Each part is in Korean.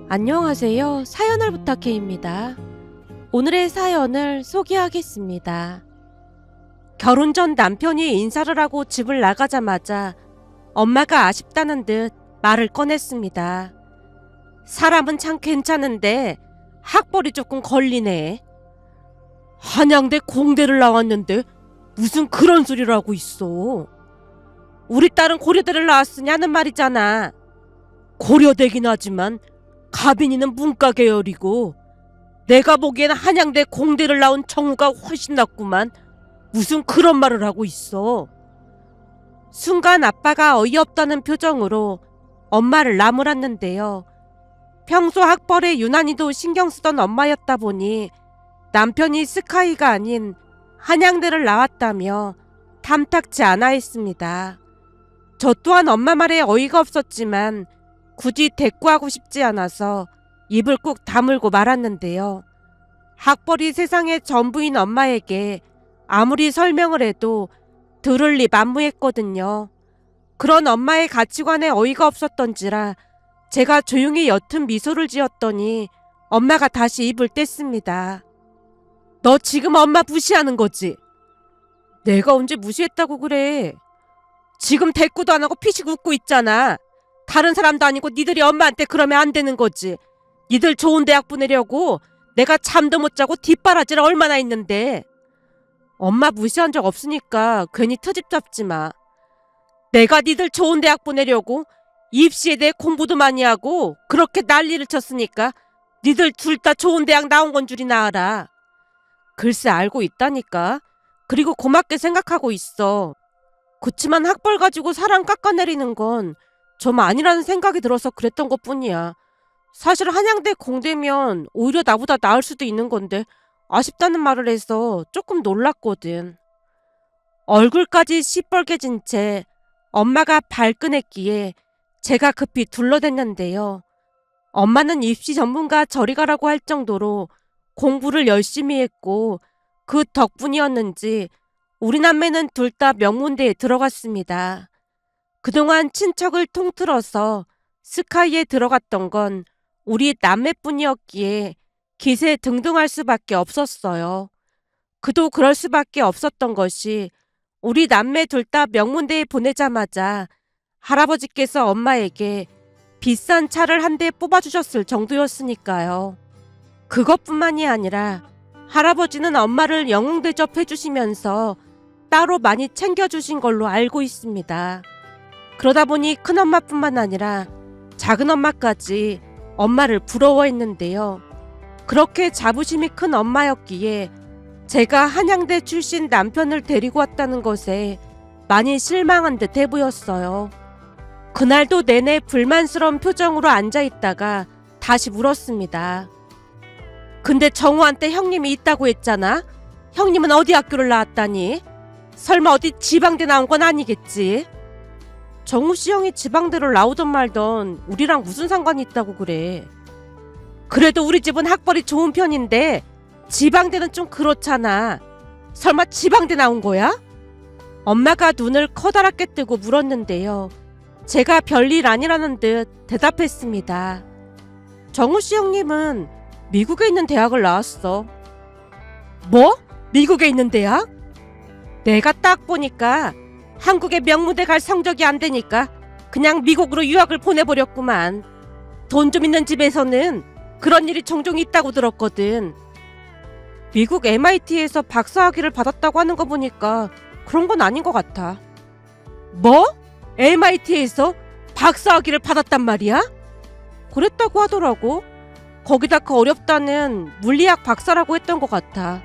안녕하세요. 사연을 부탁해입니다. 오늘의 사연을 소개하겠습니다. 결혼 전 남편이 인사를 하고 집을 나가자마자 엄마가 아쉽다는 듯 말을 꺼냈습니다. 사람은 참 괜찮은데 학벌이 조금 걸리네. 한양대 공대를 나왔는데 무슨 그런 소리를 하고 있어. 우리 딸은 고려대를 나왔으냐는 말이잖아. 고려대긴 하지만 가빈이는 문과 계열이고 내가 보기엔 한양대 공대를 나온 정우가 훨씬 낫구만. 무슨 그런 말을 하고 있어. 순간 아빠가 어이없다는 표정으로 엄마를 나무랐는데요. 평소 학벌에 유난히도 신경 쓰던 엄마였다 보니 남편이 스카이가 아닌 한양대를 나왔다며 탐탁지 않아 했습니다. 저 또한 엄마 말에 어이가 없었지만 굳이 대꾸하고 싶지 않아서 입을 꾹 다물고 말았는데요. 학벌이 세상의 전부인 엄마에게 아무리 설명을 해도 들을 리 만무했거든요. 그런 엄마의 가치관에 어이가 없었던지라 제가 조용히 옅은 미소를 지었더니 엄마가 다시 입을 뗐습니다. 너 지금 엄마 무시하는 거지? 내가 언제 무시했다고 그래. 지금 대꾸도 안 하고 피식 웃고 있잖아. 다른 사람도 아니고 니들이 엄마한테 그러면 안 되는 거지. 니들 좋은 대학 보내려고 내가 잠도 못 자고 뒷바라지를 얼마나 했는데. 엄마 무시한 적 없으니까 괜히 트집 잡지 마. 내가 니들 좋은 대학 보내려고 입시에 대해 공부도 많이 하고 그렇게 난리를 쳤으니까 니들 둘 다 좋은 대학 나온 건 줄이나 알아. 글쎄 알고 있다니까. 그리고 고맙게 생각하고 있어. 그치만 학벌 가지고 사람 깎아내리는 건 좀 아니라는 생각이 들어서 그랬던 것뿐이야. 사실 한양대 공대면 오히려 나보다 나을 수도 있는 건데 아쉽다는 말을 해서 조금 놀랐거든. 얼굴까지 시뻘개진 채 엄마가 발끈했기에 제가 급히 둘러댔는데요. 엄마는 입시 전문가 저리 가라고 할 정도로 공부를 열심히 했고 그 덕분이었는지 우리 남매는 둘 다 명문대에 들어갔습니다. 그동안 친척을 통틀어서 스카이에 들어갔던 건 우리 남매뿐이었기에 기세 등등할 수밖에 없었어요. 그도 그럴 수밖에 없었던 것이 우리 남매 둘 다 명문대에 보내자마자 할아버지께서 엄마에게 비싼 차를 한 대 뽑아주셨을 정도였으니까요. 그것뿐만이 아니라 할아버지는 엄마를 영웅 대접해주시면서 따로 많이 챙겨주신 걸로 알고 있습니다. 그러다 보니 큰엄마뿐만 아니라 작은엄마까지 엄마를 부러워했는데요. 그렇게 자부심이 큰 엄마였기에 제가 한양대 출신 남편을 데리고 왔다는 것에 많이 실망한 듯 해보였어요. 그날도 내내 불만스러운 표정으로 앉아있다가 다시 물었습니다. 근데 정우한테 형님이 있다고 했잖아? 형님은 어디 학교를 나왔다니? 설마 어디 지방대 나온 건 아니겠지? 정우씨 형이 지방대를 나오던 말던 우리랑 무슨 상관이 있다고 그래. 그래도 우리 집은 학벌이 좋은 편인데 지방대는 좀 그렇잖아. 설마 지방대 나온 거야? 엄마가 눈을 커다랗게 뜨고 물었는데요. 제가 별일 아니라는 듯 대답했습니다. 정우씨 형님은 미국에 있는 대학을 나왔어. 뭐? 미국에 있는 대학? 내가 딱 보니까 한국에 명문대 갈 성적이 안 되니까 그냥 미국으로 유학을 보내버렸구만. 돈 좀 있는 집에서는 그런 일이 종종 있다고 들었거든. 미국 MIT에서 박사학위를 받았다고 하는 거 보니까 그런 건 아닌 것 같아. 뭐? MIT에서 박사학위를 받았단 말이야? 그랬다고 하더라고. 거기다 그 어렵다는 물리학 박사라고 했던 것 같아.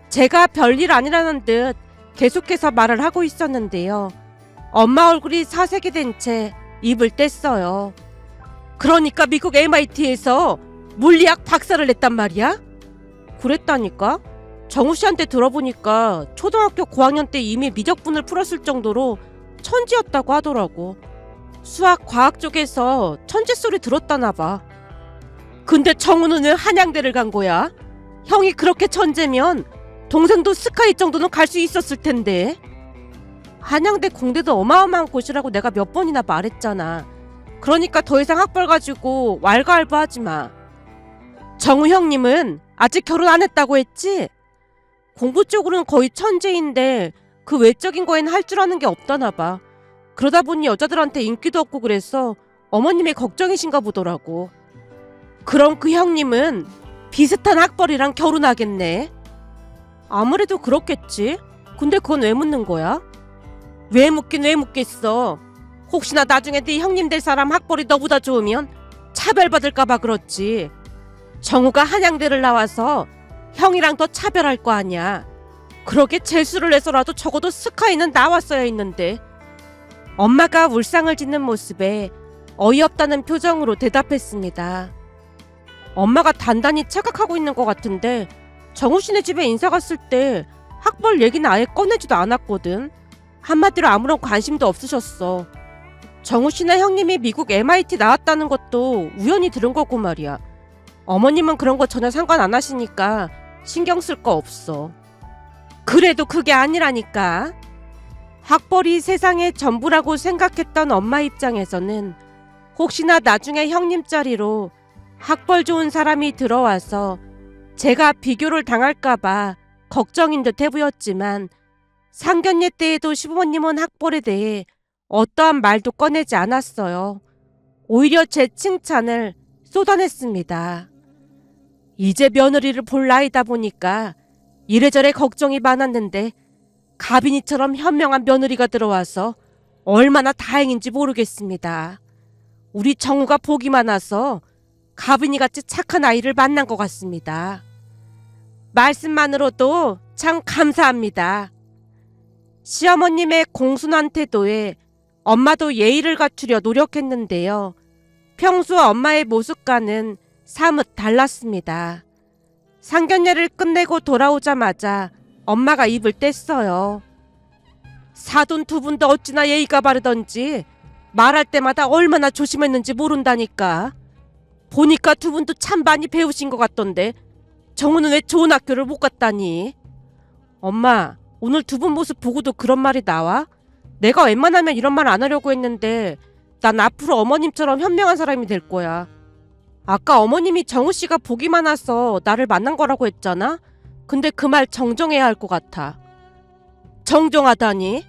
제가 별일 아니라는 듯 계속해서 말을 하고 있었는데요. 엄마 얼굴이 사색이 된 채 입을 뗐어요. 그러니까 미국 MIT에서 물리학 박사를 냈단 말이야? 그랬다니까? 정우 씨한테 들어보니까 초등학교 고학년 때 이미 미적분을 풀었을 정도로 천재였다고 하더라고. 수학, 과학 쪽에서 천재 소리 들었다나 봐. 근데 정우는 왜 한양대를 간 거야? 형이 그렇게 천재면 동생도 스카이 정도는 갈 수 있었을 텐데. 한양대 공대도 어마어마한 곳이라고 내가 몇 번이나 말했잖아. 그러니까 더 이상 학벌 가지고 왈가왈부하지 마. 정우 형님은 아직 결혼 안 했다고 했지? 공부 쪽으로는 거의 천재인데 그 외적인 거엔 할 줄 아는 게 없다나 봐. 그러다 보니 여자들한테 인기도 없고 그래서 어머님이 걱정이신가 보더라고. 그럼 그 형님은 비슷한 학벌이랑 결혼하겠네. 아무래도 그렇겠지. 근데 그건 왜 묻는 거야? 왜 묻긴 왜 묻겠어. 혹시나 나중에 네 형님 될 사람 학벌이 너보다 좋으면 차별받을까봐 그렇지. 정우가 한양대를 나와서 형이랑 더 차별할 거 아니야. 그러게 재수를 해서라도 적어도 스카이는 나왔어야 했는데. 엄마가 울상을 짓는 모습에 어이없다는 표정으로 대답했습니다. 엄마가 단단히 착각하고 있는 것 같은데 정우 씨네 집에 인사 갔을 때 학벌 얘기는 아예 꺼내지도 않았거든. 한마디로 아무런 관심도 없으셨어. 정우 씨네 형님이 미국 MIT 나왔다는 것도 우연히 들은 거고 말이야. 어머님은 그런 거 전혀 상관 안 하시니까 신경 쓸 거 없어. 그래도 그게 아니라니까. 학벌이 세상의 전부라고 생각했던 엄마 입장에서는 혹시나 나중에 형님 자리로 학벌 좋은 사람이 들어와서 제가 비교를 당할까봐 걱정인 듯 해보였지만 상견례 때에도 시부모님은 학벌에 대해 어떠한 말도 꺼내지 않았어요. 오히려 제 칭찬을 쏟아냈습니다. 이제 며느리를 볼 나이다 보니까 이래저래 걱정이 많았는데 가빈이처럼 현명한 며느리가 들어와서 얼마나 다행인지 모르겠습니다. 우리 정우가 복이 많아서 가빈이같이 착한 아이를 만난 것 같습니다. 말씀만으로도 참 감사합니다. 시어머님의 공손한 태도에 엄마도 예의를 갖추려 노력했는데요. 평소 엄마의 모습과는 사뭇 달랐습니다. 상견례를 끝내고 돌아오자마자 엄마가 입을 뗐어요. 사돈 두 분도 어찌나 예의가 바르던지 말할 때마다 얼마나 조심했는지 모른다니까. 보니까 두 분도 참 많이 배우신 것 같던데 정우는 왜 좋은 학교를 못 갔다니? 엄마, 오늘 두 분 모습 보고도 그런 말이 나와? 내가 웬만하면 이런 말 안 하려고 했는데 난 앞으로 어머님처럼 현명한 사람이 될 거야. 아까 어머님이 정우 씨가 복이 많아서 나를 만난 거라고 했잖아? 근데 그 말 정정해야 할 것 같아. 정정하다니?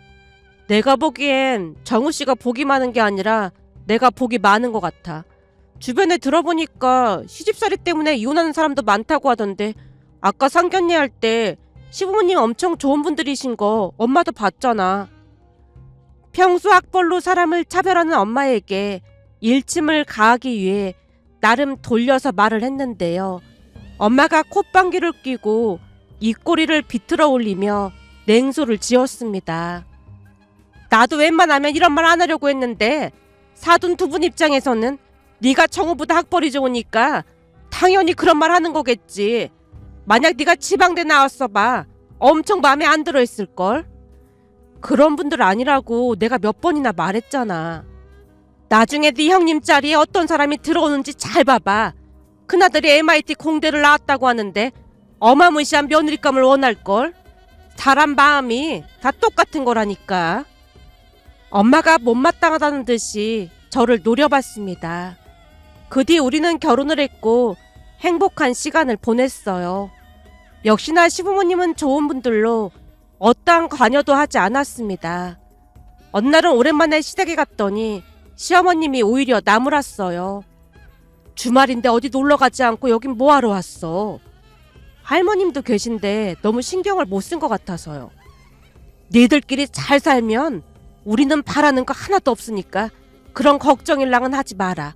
내가 보기엔 정우 씨가 복이 많은 게 아니라 내가 복이 많은 것 같아. 주변에 들어보니까 시집살이 때문에 이혼하는 사람도 많다고 하던데 아까 상견례 할 때 시부모님 엄청 좋은 분들이신 거 엄마도 봤잖아. 평소 학벌로 사람을 차별하는 엄마에게 일침을 가하기 위해 나름 돌려서 말을 했는데요. 엄마가 콧방귀를 뀌고 입꼬리를 비틀어 올리며 냉소를 지었습니다. 나도 웬만하면 이런 말 안 하려고 했는데 사돈 두 분 입장에서는 네가 정우보다 학벌이 좋으니까 당연히 그런 말 하는 거겠지. 만약 네가 지방대 나왔어 봐. 엄청 마음에 안 들어 했을걸? 그런 분들 아니라고 내가 몇 번이나 말했잖아. 나중에 네 형님 자리에 어떤 사람이 들어오는지 잘 봐봐. 큰아들이 MIT 공대를 나왔다고 하는데 어마무시한 며느리감을 원할걸? 사람 마음이 다 똑같은 거라니까. 엄마가 못마땅하다는 듯이 저를 노려봤습니다. 그 뒤 우리는 결혼을 했고 행복한 시간을 보냈어요. 역시나 시부모님은 좋은 분들로 어떠한 관여도 하지 않았습니다. 어느 날은 오랜만에 시댁에 갔더니 시어머님이 오히려 나무랐어요. 주말인데 어디 놀러 가지 않고 여긴 뭐하러 왔어? 할머님도 계신데 너무 신경을 못 쓴 것 같아서요. 니들끼리 잘 살면 우리는 바라는 거 하나도 없으니까 그런 걱정일랑은 하지 마라.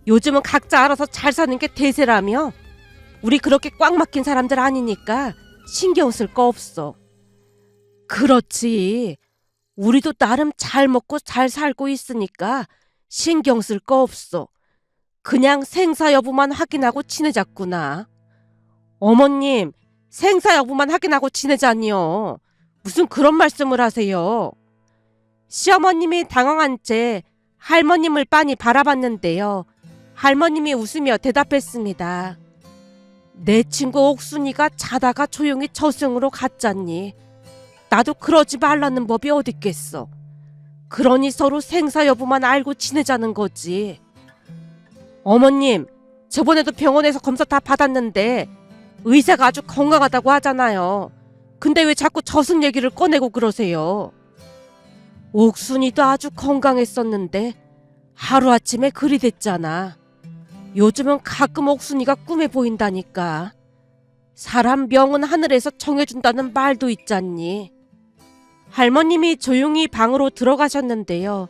요즘은 각자 알아서 잘 사는 게 대세라며. 우리 그렇게 꽉 막힌 사람들 아니니까 신경 쓸 거 없어. 그렇지. 우리도 나름 잘 먹고 잘 살고 있으니까 신경 쓸 거 없어. 그냥 생사 여부만 확인하고 지내자꾸나. 어머님, 생사 여부만 확인하고 지내자니요. 무슨 그런 말씀을 하세요. 시어머님이 당황한 채 할머님을 빤히 바라봤는데요. 할머님이 웃으며 대답했습니다. 내 친구 옥순이가 자다가 조용히 저승으로 갔잖니. 나도 그러지 말라는 법이 어딨겠어. 그러니 서로 생사 여부만 알고 지내자는 거지. 어머님, 저번에도 병원에서 검사 다 받았는데 의사가 아주 건강하다고 하잖아요. 근데 왜 자꾸 저승 얘기를 꺼내고 그러세요? 옥순이도 아주 건강했었는데 하루아침에 그리 됐잖아. 요즘은 가끔 옥순이가 꿈에 보인다니까. 사람 명은 하늘에서 정해준다는 말도 있잖니. 할머님이 조용히 방으로 들어가셨는데요.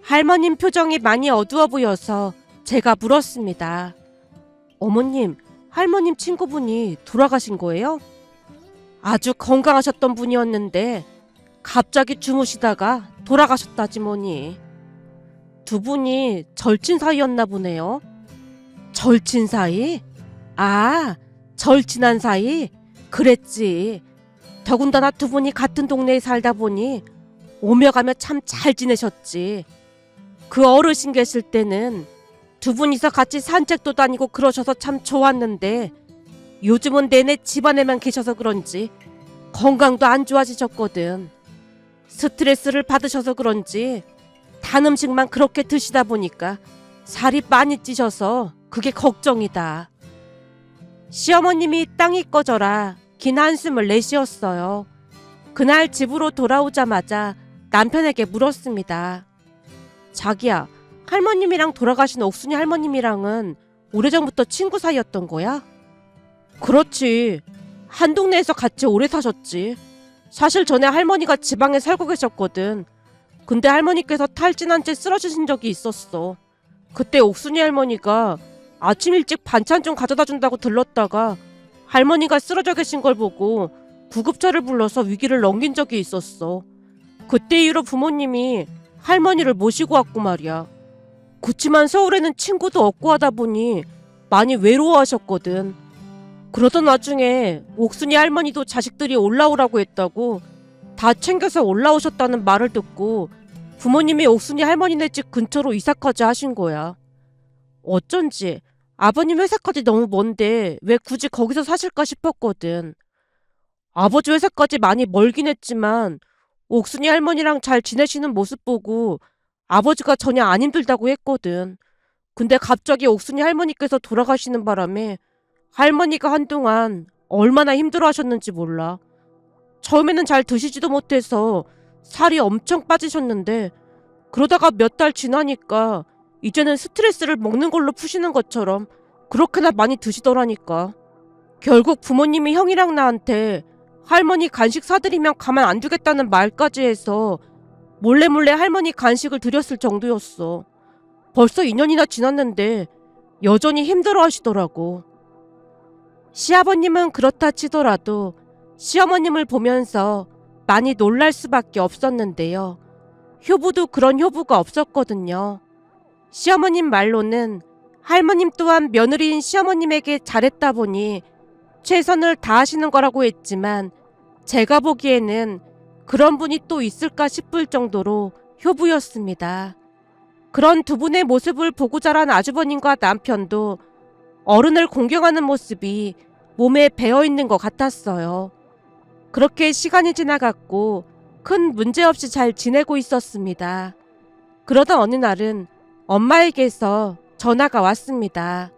할머님 표정이 많이 어두워 보여서 제가 물었습니다. 어머님, 할머님 친구분이 돌아가신 거예요? 아주 건강하셨던 분이었는데 갑자기 주무시다가 돌아가셨다지 뭐니. 두 분이 절친 사이였나 보네요. 절친 사이? 아, 절친한 사이? 그랬지. 더군다나 두 분이 같은 동네에 살다 보니 오며 가며 참 잘 지내셨지. 그 어르신 계실 때는 두 분이서 같이 산책도 다니고 그러셔서 참 좋았는데 요즘은 내내 집안에만 계셔서 그런지 건강도 안 좋아지셨거든. 스트레스를 받으셔서 그런지 단 음식만 그렇게 드시다 보니까 살이 많이 찌셔서 그게 걱정이다. 시어머님이 땅이 꺼져라 긴 한숨을 내쉬었어요. 그날 집으로 돌아오자마자 남편에게 물었습니다. 자기야, 할머님이랑 돌아가신 옥순이 할머님이랑은 오래전부터 친구 사이였던 거야? 그렇지. 한 동네에서 같이 오래 사셨지. 사실 전에 할머니가 지방에 살고 계셨거든. 근데 할머니께서 탈진한 채 쓰러지신 적이 있었어. 그때 옥순이 할머니가 아침 일찍 반찬 좀 가져다 준다고 들렀다가 할머니가 쓰러져 계신 걸 보고 구급차를 불러서 위기를 넘긴 적이 있었어. 그때 이후로 부모님이 할머니를 모시고 왔고 말이야. 그치만 서울에는 친구도 없고 하다 보니 많이 외로워하셨거든. 그러던 와중에 옥순이 할머니도 자식들이 올라오라고 했다고 다 챙겨서 올라오셨다는 말을 듣고 부모님이 옥순이 할머니네 집 근처로 이사까지 하신 거야. 어쩐지 아버님 회사까지 너무 먼데 왜 굳이 거기서 사실까 싶었거든. 아버지 회사까지 많이 멀긴 했지만 옥순이 할머니랑 잘 지내시는 모습 보고 아버지가 전혀 안 힘들다고 했거든. 근데 갑자기 옥순이 할머니께서 돌아가시는 바람에 할머니가 한동안 얼마나 힘들어하셨는지 몰라. 처음에는 잘 드시지도 못해서 살이 엄청 빠지셨는데 그러다가 몇 달 지나니까 이제는 스트레스를 먹는 걸로 푸시는 것처럼 그렇게나 많이 드시더라니까. 결국 부모님이 형이랑 나한테 할머니 간식 사드리면 가만 안 두겠다는 말까지 해서 몰래 할머니 간식을 드렸을 정도였어. 벌써 2년이나 지났는데 여전히 힘들어 하시더라고. 시아버님은 그렇다 치더라도 시어머님을 보면서 많이 놀랄 수밖에 없었는데요. 효부도 그런 효부가 없었거든요. 시어머님 말로는 할머님 또한 며느리인 시어머님에게 잘했다 보니 최선을 다하시는 거라고 했지만 제가 보기에는 그런 분이 또 있을까 싶을 정도로 효부였습니다. 그런 두 분의 모습을 보고 자란 아주버님과 남편도 어른을 공경하는 모습이 몸에 배어있는 것 같았어요. 그렇게 시간이 지나갔고 큰 문제 없이 잘 지내고 있었습니다. 그러던 어느 날은 엄마에게서 전화가 왔습니다.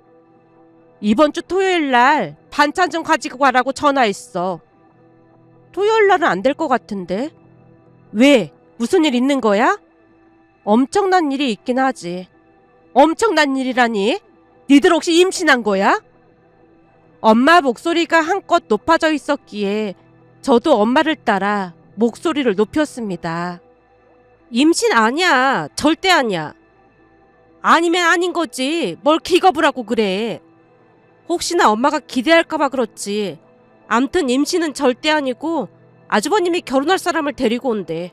이번 주 토요일 날 반찬 좀 가지고 가라고 전화했어. 토요일 날은 안 될 것 같은데. 왜? 무슨 일 있는 거야? 엄청난 일이 있긴 하지. 엄청난 일이라니? 니들 혹시 임신한 거야? 엄마 목소리가 한껏 높아져 있었기에 저도 엄마를 따라 목소리를 높였습니다. 임신 아니야. 절대 아니야. 아니면 아닌 거지. 뭘 기겁을 하고 그래. 혹시나 엄마가 기대할까봐 그렇지. 암튼 임신은 절대 아니고 아주버님이 결혼할 사람을 데리고 온대.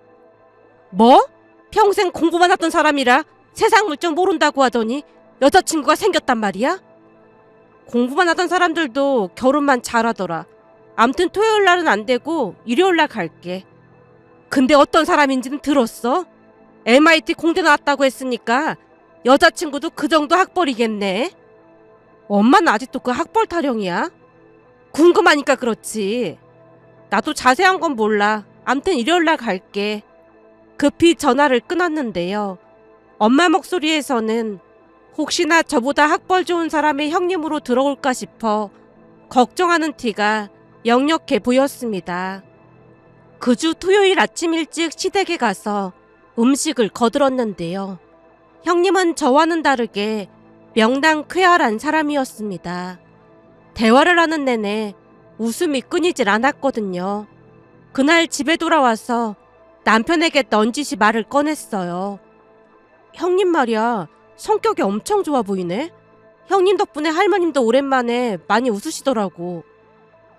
뭐? 평생 공부만 했던 사람이라 세상 물정 모른다고 하더니 여자친구가 생겼단 말이야? 공부만 하던 사람들도 결혼만 잘하더라. 암튼 토요일 날은 안 되고 일요일 날 갈게. 근데 어떤 사람인지는 들었어? MIT 공대 나왔다고 했으니까 여자친구도 그 정도 학벌이겠네. 엄마는 아직도 그 학벌 타령이야? 궁금하니까 그렇지. 나도 자세한 건 몰라. 암튼 일요일 날 갈게. 급히 전화를 끊었는데요. 엄마 목소리에서는 혹시나 저보다 학벌 좋은 사람의 형님으로 들어올까 싶어 걱정하는 티가 역력해 보였습니다. 그 주 토요일 아침 일찍 시댁에 가서 음식을 거들었는데요. 형님은 저와는 다르게 명랑 쾌활한 사람이었습니다. 대화를 하는 내내 웃음이 끊이질 않았거든요. 그날 집에 돌아와서 남편에게 넌지시 말을 꺼냈어요. 형님 말이야, 성격이 엄청 좋아 보이네? 형님 덕분에 할머님도 오랜만에 많이 웃으시더라고.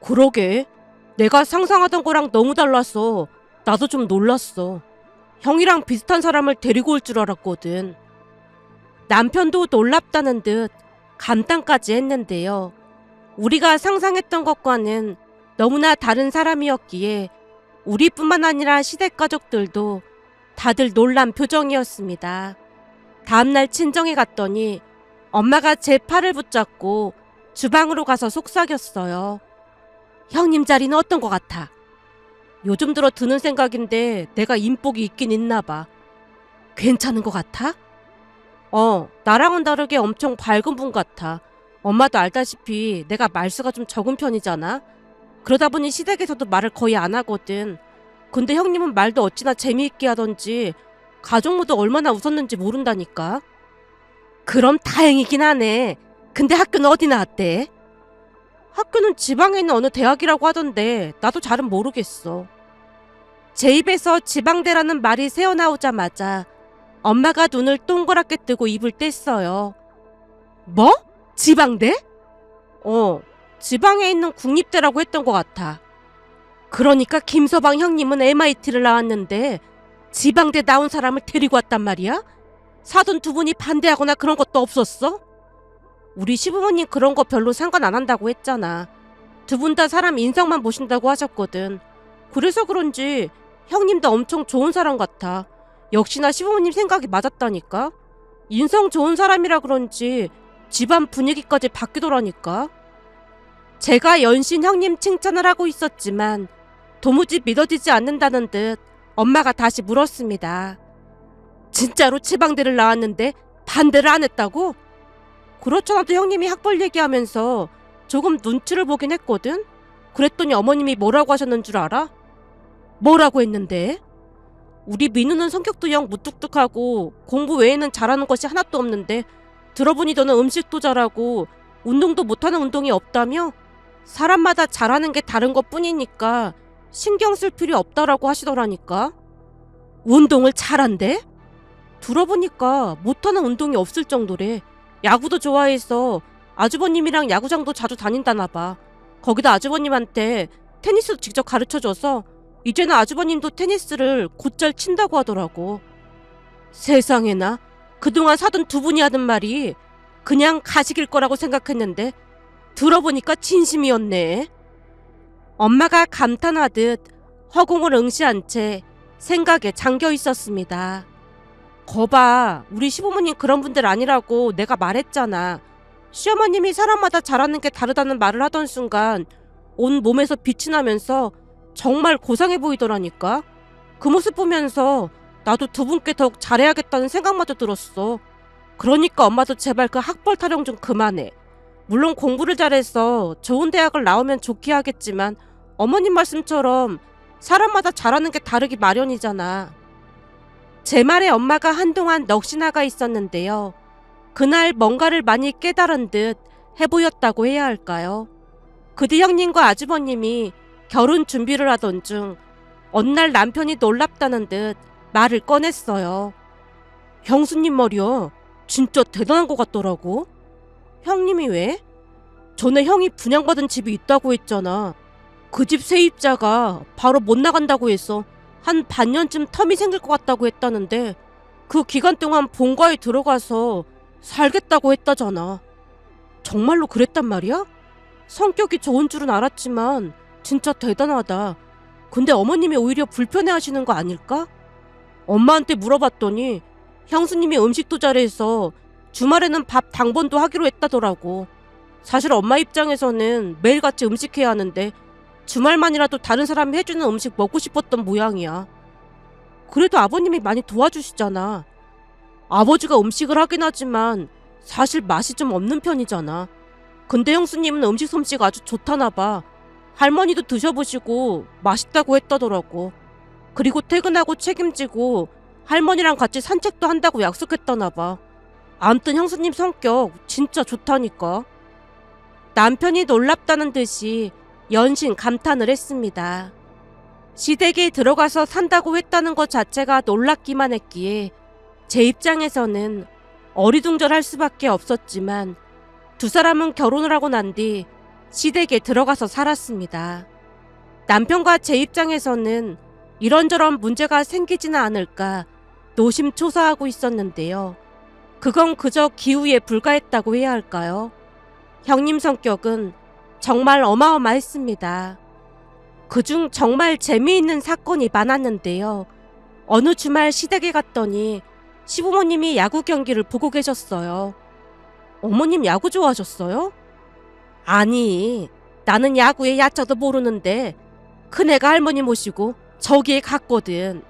그러게, 내가 상상하던 거랑 너무 달라서 나도 좀 놀랐어. 형이랑 비슷한 사람을 데리고 올 줄 알았거든. 남편도 놀랍다는 듯 감탄까지 했는데요. 우리가 상상했던 것과는 너무나 다른 사람이었기에 우리뿐만 아니라 시댁 가족들도 다들 놀란 표정이었습니다. 다음날 친정에 갔더니 엄마가 제 팔을 붙잡고 주방으로 가서 속삭였어요. 형님 자리는 어떤 것 같아? 요즘 들어 드는 생각인데 내가 인복이 있긴 있나 봐. 괜찮은 것 같아? 나랑은 다르게 엄청 밝은 분 같아. 엄마도 알다시피 내가 말수가 좀 적은 편이잖아. 그러다 보니 시댁에서도 말을 거의 안 하거든. 근데 형님은 말도 어찌나 재미있게 하던지 가족 모두 얼마나 웃었는지 모른다니까. 그럼 다행이긴 하네. 근데 학교는 어디 나왔대? 학교는 지방에 있는 어느 대학이라고 하던데 나도 잘은 모르겠어. 제 입에서 지방대라는 말이 새어나오자마자 엄마가 눈을 동그랗게 뜨고 입을 뗐어요. 뭐? 지방대? 지방에 있는 국립대라고 했던 것 같아. 그러니까 김서방 형님은 MIT를 나왔는데 지방대 나온 사람을 데리고 왔단 말이야? 사돈 두 분이 반대하거나 그런 것도 없었어? 우리 시부모님 그런 거 별로 상관 안 한다고 했잖아. 두 분 다 사람 인성만 보신다고 하셨거든. 그래서 그런지 형님도 엄청 좋은 사람 같아. 역시나 시부모님 생각이 맞았다니까. 인성 좋은 사람이라 그런지 집안 분위기까지 바뀌더라니까. 제가 연신 형님 칭찬을 하고 있었지만 도무지 믿어지지 않는다는 듯 엄마가 다시 물었습니다. 진짜로 지방대를 나왔는데 반대를 안 했다고? 그렇잖아도 형님이 학벌 얘기하면서 조금 눈치를 보긴 했거든? 그랬더니 어머님이 뭐라고 하셨는 줄 알아? 뭐라고 했는데? 우리 민우는 성격도 영 무뚝뚝하고 공부 외에는 잘하는 것이 하나도 없는데 들어보니 너는 음식도 잘하고 운동도 못하는 운동이 없다며? 사람마다 잘하는 게 다른 것 뿐이니까 신경 쓸 필요 없다라고 하시더라니까. 운동을 잘한대? 들어보니까 못하는 운동이 없을 정도래. 야구도 좋아해서 아주버님이랑 야구장도 자주 다닌다나 봐. 거기다 아주버님한테 테니스도 직접 가르쳐줘서 이제는 아주버님도 테니스를 곧잘 친다고 하더라고. 세상에나, 그동안 사돈 두 분이 하던 말이 그냥 가식일 거라고 생각했는데 들어보니까 진심이었네. 엄마가 감탄하듯 허공을 응시한 채 생각에 잠겨 있었습니다. 거봐, 우리 시부모님 그런 분들 아니라고 내가 말했잖아. 시어머님이 사람마다 잘하는 게 다르다는 말을 하던 순간 온 몸에서 빛이 나면서 정말 고상해 보이더라니까. 그 모습 보면서 나도 두 분께 더욱 잘해야겠다는 생각마저 들었어. 그러니까 엄마도 제발 그 학벌 타령 좀 그만해. 물론 공부를 잘해서 좋은 대학을 나오면 좋게 하겠지만 어머님 말씀처럼 사람마다 잘하는 게 다르기 마련이잖아. 제 말에 엄마가 한동안 넋이 나가 있었는데요. 그날 뭔가를 많이 깨달은 듯 해보였다고 해야 할까요? 그 뒤 형님과 아주버님이 결혼 준비를 하던 중 어느 날 남편이 놀랍다는 듯 말을 꺼냈어요. 형수님 말이야, 진짜 대단한 것 같더라고. 형님이 왜? 전에 형이 분양받은 집이 있다고 했잖아. 그 집 세입자가 바로 못 나간다고 해서 한 반년쯤 텀이 생길 것 같다고 했다는데 그 기간 동안 본가에 들어가서 살겠다고 했다잖아. 정말로 그랬단 말이야? 성격이 좋은 줄은 알았지만 진짜 대단하다. 근데 어머님이 오히려 불편해하시는 거 아닐까? 엄마한테 물어봤더니 형수님이 음식도 잘해서 주말에는 밥 당번도 하기로 했다더라고. 사실 엄마 입장에서는 매일같이 음식해야 하는데 주말만이라도 다른 사람이 해주는 음식 먹고 싶었던 모양이야. 그래도 아버님이 많이 도와주시잖아. 아버지가 음식을 하긴 하지만 사실 맛이 좀 없는 편이잖아. 근데 형수님은 음식 솜씨가 아주 좋다나 봐. 할머니도 드셔보시고 맛있다고 했다더라고. 그리고 퇴근하고 책임지고 할머니랑 같이 산책도 한다고 약속했다나 봐. 암튼 형수님 성격 진짜 좋다니까. 남편이 놀랍다는 듯이 연신 감탄을 했습니다. 시댁에 들어가서 산다고 했다는 것 자체가 놀랍기만 했기에 제 입장에서는 어리둥절할 수밖에 없었지만 두 사람은 결혼을 하고 난 뒤 시댁에 들어가서 살았습니다. 남편과 제 입장에서는 이런저런 문제가 생기지는 않을까 노심초사하고 있었는데요. 그건 그저 기우에 불과했다고 해야 할까요? 형님 성격은 정말 어마어마했습니다. 그중 정말 재미있는 사건이 많았는데요. 어느 주말 시댁에 갔더니 시부모님이 야구 경기를 보고 계셨어요. 어머님 야구 좋아하셨어요? 아니, 나는 야구의 야자도 모르는데 큰애가 할머니 모시고 저기에 갔거든.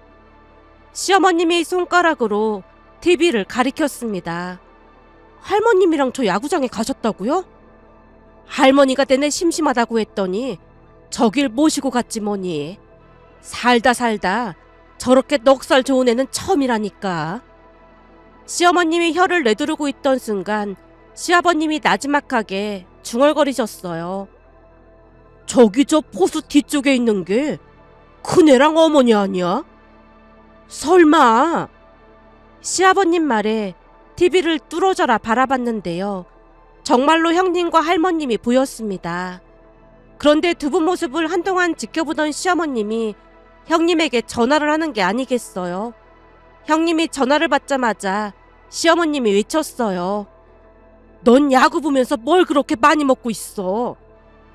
시어머님이 손가락으로 TV를 가리켰습니다. 할머님이랑 저 야구장에 가셨다고요? 할머니가 내내 심심하다고 했더니 저길 모시고 갔지 뭐니. 살다 저렇게 넉살 좋은 애는 처음이라니까. 시어머님이 혀를 내두르고 있던 순간 시아버님이 나지막하게 중얼거리셨어요. 저기 저 포수 뒤쪽에 있는 게 큰애랑 어머니 아니야? 설마. 시아버님 말에 TV를 뚫어져라 바라봤는데요. 정말로 형님과 할머님이 보였습니다. 그런데 두 분 모습을 한동안 지켜보던 시어머님이 형님에게 전화를 하는 게 아니겠어요. 형님이 전화를 받자마자 시어머님이 외쳤어요. 넌 야구 보면서 뭘 그렇게 많이 먹고 있어?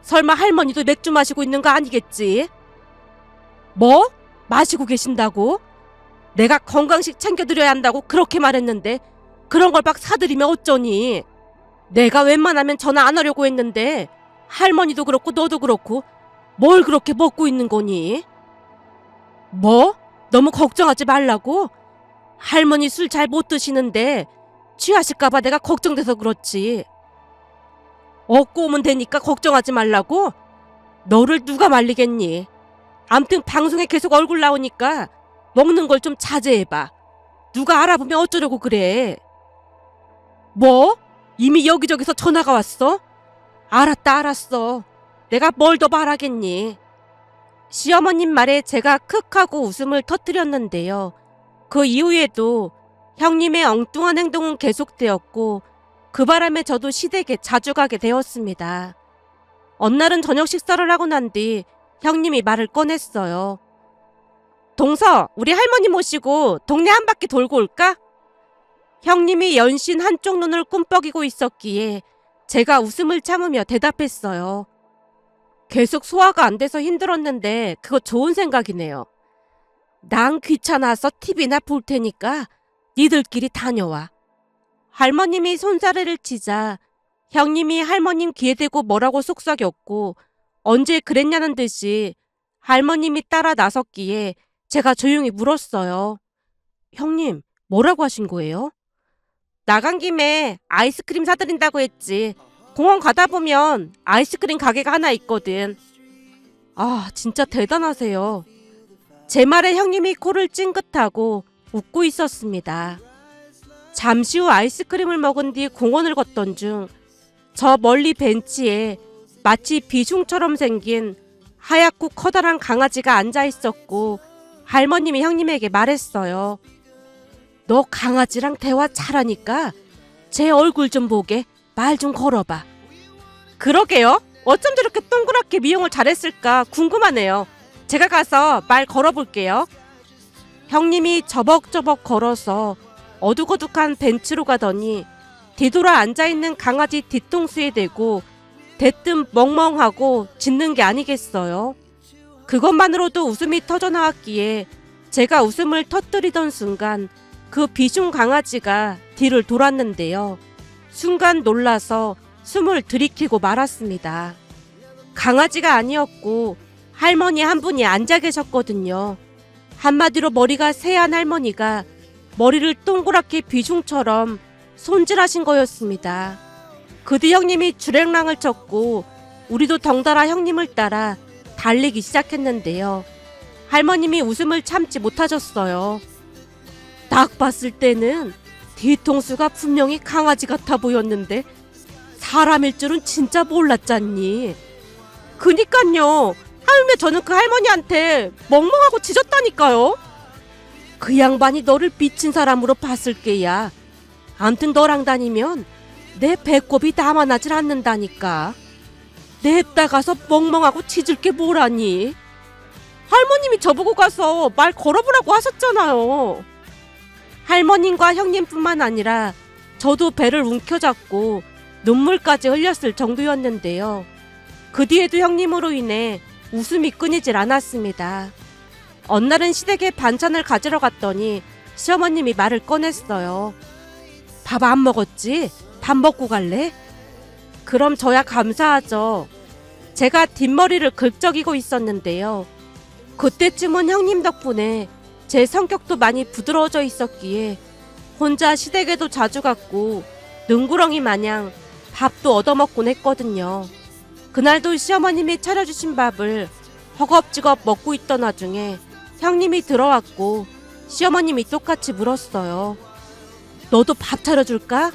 설마 할머니도 맥주 마시고 있는 거 아니겠지? 뭐? 마시고 계신다고? 내가 건강식 챙겨드려야 한다고 그렇게 말했는데 그런 걸 막 사드리면 어쩌니? 내가 웬만하면 전화 안 하려고 했는데 할머니도 그렇고 너도 그렇고 뭘 그렇게 먹고 있는 거니? 뭐? 너무 걱정하지 말라고? 할머니 술 잘 못 드시는데 취하실까봐 내가 걱정돼서 그렇지. 얻고 오면 되니까 걱정하지 말라고? 너를 누가 말리겠니? 암튼 방송에 계속 얼굴 나오니까 먹는 걸 좀 자제해봐. 누가 알아보면 어쩌려고 그래. 뭐? 이미 여기저기서 전화가 왔어? 알았어. 내가 뭘 더 바라겠니? 시어머님 말에 제가 크 하고 웃음을 터뜨렸는데요. 그 이후에도 형님의 엉뚱한 행동은 계속되었고 그 바람에 저도 시댁에 자주 가게 되었습니다. 어느 날은 저녁 식사를 하고 난 뒤 형님이 말을 꺼냈어요. 동서, 우리 할머니 모시고 동네 한 바퀴 돌고 올까? 형님이 연신 한쪽 눈을 꿈뻑이고 있었기에 제가 웃음을 참으며 대답했어요. 계속 소화가 안 돼서 힘들었는데 그거 좋은 생각이네요. 난 귀찮아서 TV나 볼 테니까 니들끼리 다녀와. 할머님이 손사래를 치자 형님이 할머님 귀에 대고 뭐라고 속삭였고 언제 그랬냐는 듯이 할머님이 따라 나섰기에 제가 조용히 물었어요. 형님, 뭐라고 하신 거예요? 나간 김에 아이스크림 사드린다고 했지. 공원 가다 보면 아이스크림 가게가 하나 있거든. 아, 진짜 대단하세요. 제 말에 형님이 코를 찡긋하고 웃고 있었습니다. 잠시 후 아이스크림을 먹은 뒤 공원을 걷던 중 저 멀리 벤치에 마치 비숑처럼 생긴 하얗고 커다란 강아지가 앉아 있었고 할머님이 형님에게 말했어요. 너 강아지랑 대화 잘하니까 제 얼굴 좀 보게 말 좀 걸어봐. 그러게요. 어쩜 저렇게 동그랗게 미용을 잘했을까 궁금하네요. 제가 가서 말 걸어볼게요. 형님이 저벅저벅 걸어서 어둑어둑한 벤치로 가더니 뒤돌아 앉아있는 강아지 뒤통수에 대고 대뜸 멍멍하고 짖는 게 아니겠어요. 그것만으로도 웃음이 터져나왔기에 제가 웃음을 터뜨리던 순간 그 비숑 강아지가 뒤를 돌았는데요. 순간 놀라서 숨을 들이키고 말았습니다. 강아지가 아니었고 할머니 한 분이 앉아 계셨거든요. 한마디로 머리가 새한 할머니가 머리를 동그랗게 비숑처럼 손질하신 거였습니다. 그 뒤 형님이 주랭랑을 쳤고 우리도 덩달아 형님을 따라 달리기 시작했는데요. 할머님이 웃음을 참지 못하셨어요. 딱 봤을 때는 뒤통수가 분명히 강아지 같아 보였는데 사람일 줄은 진짜 몰랐잖니. 그니깐요. 하물며 저는 그 할머니한테 멍멍하고 짖었다니까요. 그 양반이 너를 미친 사람으로 봤을 게야. 암튼 너랑 다니면 내 배꼽이 남아나질 않는다니까. 냅다 가서 멍멍하고 짖을 게 뭐라니. 할머님이 저보고 가서 말 걸어보라고 하셨잖아요. 할머님과 형님뿐만 아니라 저도 배를 움켜잡고 눈물까지 흘렸을 정도였는데요. 그 뒤에도 형님으로 인해 웃음이 끊이질 않았습니다. 어느 날은 시댁에 반찬을 가지러 갔더니 시어머님이 말을 꺼냈어요. 밥 안 먹었지? 밥 먹고 갈래? 그럼 저야 감사하죠. 제가 뒷머리를 긁적이고 있었는데요. 그때쯤은 형님 덕분에 제 성격도 많이 부드러워져 있었기에 혼자 시댁에도 자주 갔고 능구렁이 마냥 밥도 얻어먹곤 했거든요. 그날도 시어머님이 차려주신 밥을 허겁지겁 먹고 있던 와중에 형님이 들어왔고 시어머님이 똑같이 물었어요. 너도 밥 차려줄까?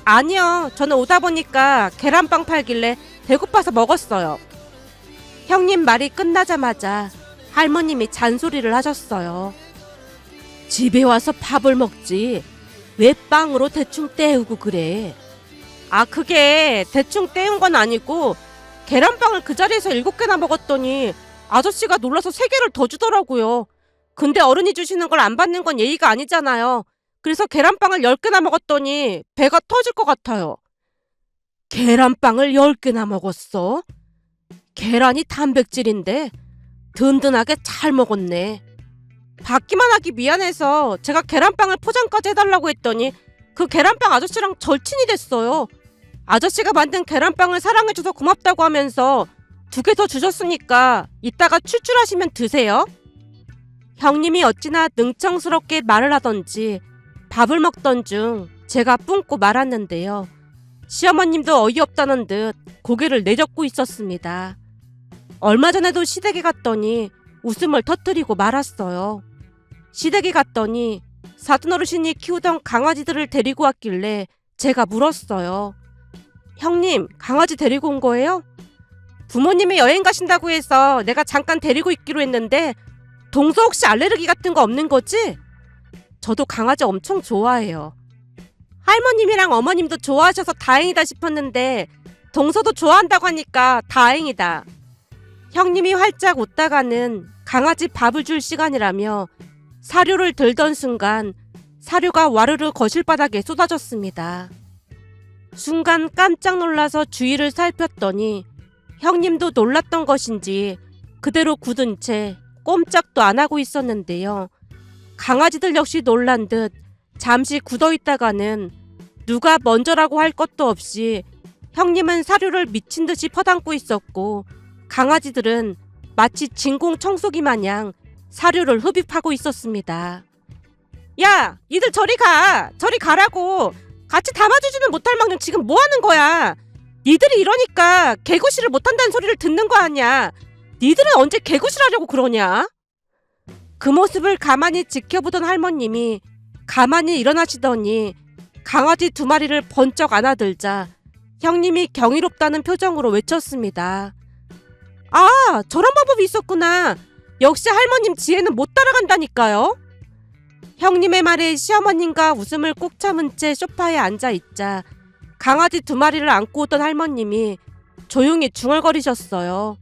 아니요. 저는 오다 보니까 계란빵 팔길래 배고파서 먹었어요. 형님 말이 끝나자마자 할머님이 잔소리를 하셨어요. 집에 와서 밥을 먹지 왜 빵으로 대충 때우고 그래. 아, 그게 대충 때운 건 아니고 계란빵을 그 자리에서 7개나 먹었더니 아저씨가 놀라서 3개를 더 주더라고요. 근데 어른이 주시는 걸 안 받는 건 예의가 아니잖아요. 그래서 계란빵을 10개나 먹었더니 배가 터질 것 같아요. 계란빵을 10개나 먹었어? 계란이 단백질인데 든든하게 잘 먹었네. 받기만 하기 미안해서 제가 계란빵을 포장까지 해달라고 했더니 그 계란빵 아저씨랑 절친이 됐어요. 아저씨가 만든 계란빵을 사랑해줘서 고맙다고 하면서 2개 더 주셨으니까 이따가 출출하시면 드세요. 형님이 어찌나 능청스럽게 말을 하던지 밥을 먹던 중 제가 뿜고 말았는데요. 시어머님도 어이없다는 듯 고개를 내젓고 있었습니다. 얼마 전에도 시댁에 갔더니 웃음을 터뜨리고 말았어요. 시댁에 갔더니 사돈어르신이 키우던 강아지들을 데리고 왔길래 제가 물었어요. 형님, 강아지 데리고 온 거예요? 부모님이 여행 가신다고 해서 내가 잠깐 데리고 있기로 했는데 동서 혹시 알레르기 같은 거 없는 거지? 저도 강아지 엄청 좋아해요. 할머님이랑 어머님도 좋아하셔서 다행이다 싶었는데 동서도 좋아한다고 하니까 다행이다. 형님이 활짝 웃다가는 강아지 밥을 줄 시간이라며 사료를 들던 순간 사료가 와르르 거실바닥에 쏟아졌습니다. 순간 깜짝 놀라서 주위를 살폈더니 형님도 놀랐던 것인지 그대로 굳은 채 꼼짝도 안 하고 있었는데요. 강아지들 역시 놀란 듯 잠시 굳어있다가는 누가 먼저라고 할 것도 없이 형님은 사료를 미친 듯이 퍼담고 있었고 강아지들은 마치 진공 청소기 마냥 사료를 흡입하고 있었습니다. 야, 니들 저리 가! 저리 가라고! 같이 담아주지는 못할 망정 지금 뭐 하는 거야? 니들이 이러니까 개구시를 못한다는 소리를 듣는 거 아니야. 니들은 언제 개구시를 하려고 그러냐? 그 모습을 가만히 지켜보던 할머님이 가만히 일어나시더니 강아지 2마리를 번쩍 안아들자 형님이 경이롭다는 표정으로 외쳤습니다. 아, 저런 방법이 있었구나. 역시 할머님 지혜는 못 따라간다니까요. 형님의 말에 시어머님과 웃음을 꾹 참은 채 소파에 앉아있자 강아지 2마리를 안고 오던 할머님이 조용히 중얼거리셨어요.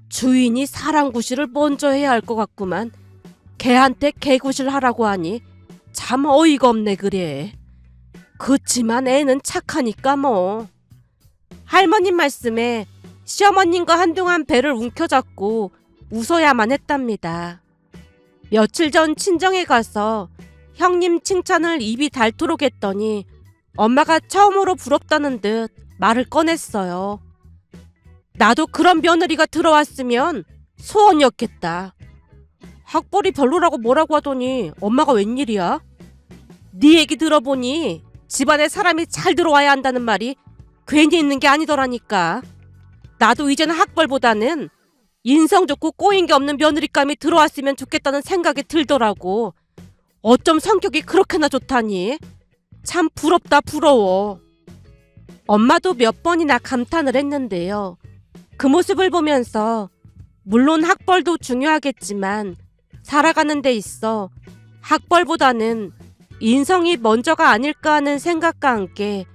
주인이 사랑구실을 먼저 해야 할 것 같구만. 개한테 개구실 하라고 하니 참 어이가 없네 그래. 그치만 애는 착하니까 뭐. 할머님 말씀에 시어머님과 한동안 배를 움켜잡고 웃어야만 했답니다. 며칠 전 친정에 가서 형님 칭찬을 입이 닳도록 했더니 엄마가 처음으로 부럽다는 듯 말을 꺼냈어요. 나도 그런 며느리가 들어왔으면 소원이었겠다. 학벌이 별로라고 뭐라고 하더니 엄마가 웬일이야? 네 얘기 들어보니 집안에 사람이 잘 들어와야 한다는 말이 괜히 있는 게 아니더라니까. 나도 이제는 학벌보다는 인성 좋고 꼬인 게 없는 며느리감이 들어왔으면 좋겠다는 생각이 들더라고. 어쩜 성격이 그렇게나 좋다니. 참 부럽다 부러워. 엄마도 몇 번이나 감탄을 했는데요. 그 모습을 보면서 물론 학벌도 중요하겠지만 살아가는 데 있어 학벌보다는 인성이 먼저가 아닐까 하는 생각과 함께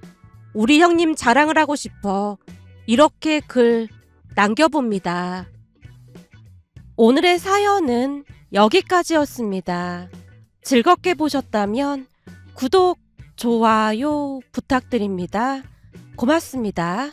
우리 형님 자랑을 하고 싶어 이렇게 글 남겨봅니다. 오늘의 사연은 여기까지였습니다. 즐겁게 보셨다면 구독, 좋아요 부탁드립니다. 고맙습니다.